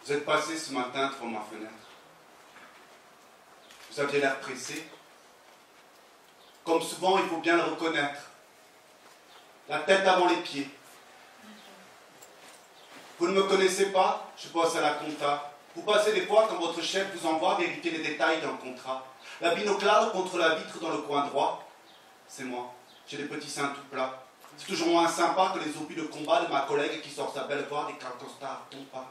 Vous êtes passé ce matin devant ma fenêtre. Vous aviez l'air pressé. Comme souvent, il faut bien le reconnaître. La tête avant les pieds. Vous ne me connaissez pas, je bosse à la compta. Vous passez des fois quand votre chef vous envoie vérifier les détails d'un contrat. La binoclare contre la vitre dans le coin droit, c'est moi. J'ai des petits seins tout plats. C'est toujours moins sympa que les obus de combat de ma collègue qui sort sa belle voix des carcostars par là.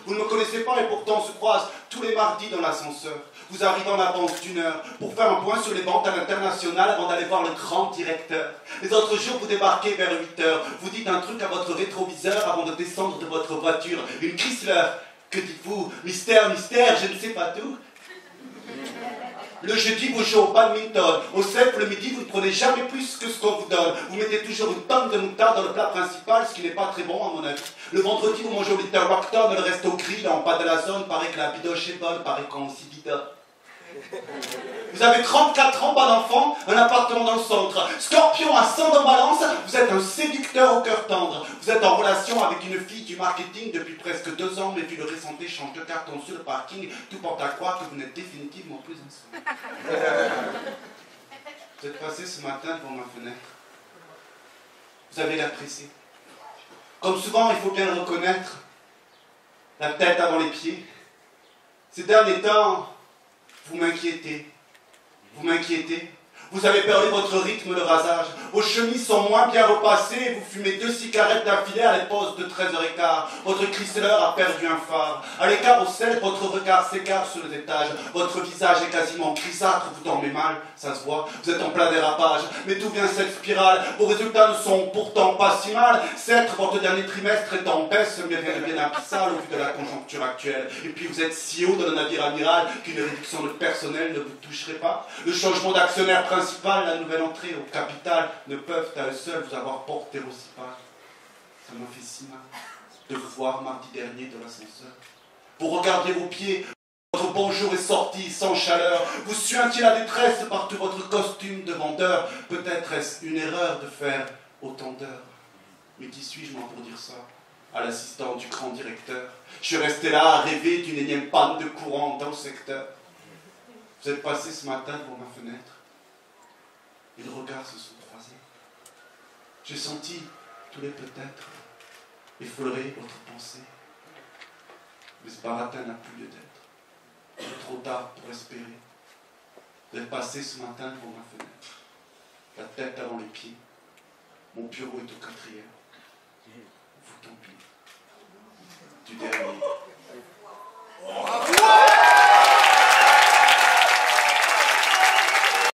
Vous ne me connaissez pas et pourtant on se croise tous les mardis dans l'ascenseur. Vous arrivez en avance d'une heure pour faire un point sur les ventes à l'international avant d'aller voir le grand directeur. Les autres jours, vous débarquez vers 8 heures. Vous dites un truc à votre rétroviseur avant de descendre de votre voiture. Une Chrysler. Que dites-vous? Mystère, mystère, je ne sais pas tout. Le jeudi, vous jouez au badminton. Au CEF, le midi, vous ne prenez jamais plus que ce qu'on vous donne. Vous mettez toujours une tonne de moutarde dans le plat principal, ce qui n'est pas très bon à mon avis. Le vendredi, vous mangez au Little Rockton, le resto grill en pas de la zone. Paraît que la bidoche est bonne, paraît qu'on aussi bidonne. Vous avez 34 ans, pas d'enfant, un appartement dans le centre. Scorpion à 100 en balance, vous êtes un séducteur au cœur tendre. Vous êtes en relation avec une fille du marketing depuis presque 2 ans, mais vu le récent échange de cartons sur le parking, tout porte à croire que vous n'êtes définitivement plus ensemble. Vous êtes passé ce matin devant ma fenêtre. Vous avez l'air pressé. Comme souvent, il faut bien le reconnaître, la tête avant les pieds. Ces derniers temps, vous m'inquiétez. Vous m'inquiétez. Vous avez perdu votre rythme de rasage. Vos chemises sont moins bien repassées. Vous fumez 2 cigarettes d'affilée à la pause de 13h15. Votre Chrysler a perdu un phare. À l'écart au sel, votre regard s'égare sur les étages. Votre visage est quasiment grisâtre. Vous dormez mal, ça se voit. Vous êtes en plein dérapage. Mais d'où vient cette spirale? Vos résultats ne sont pourtant pas si mal. Certes, votre dernier trimestre est en baisse, mais rien de bien abyssal au vu de la conjoncture actuelle. Et puis vous êtes si haut dans le navire amiral qu'une réduction de personnel ne vous toucherait pas. Le changement d'actionnaire principal, la nouvelle entrée au capital ne peuvent à eux seuls vous avoir porté aussi mal. Ça m'a fait si mal de vous voir mardi dernier dans l'ascenseur. Vous regardez vos pieds, votre bonjour est sorti sans chaleur. Vous suintiez la détresse par tout votre costume de vendeur. Peut-être est-ce une erreur de faire autant d'heures. Mais qui suis-je moi pour dire ça? À l'assistant du grand directeur. Je suis resté là à rêver d'une énième panne de courant dans le secteur. Vous êtes passé ce matin devant ma fenêtre. Et les regards se sont croisés. J'ai senti tous les peut-être effleurer votre pensée. Mais ce baratin n'a plus lieu d'être. Il est trop tard pour espérer. Vous êtes passé ce matin devant ma fenêtre. La tête avant les pieds. Mon bureau est au 4e. Vous tant pis.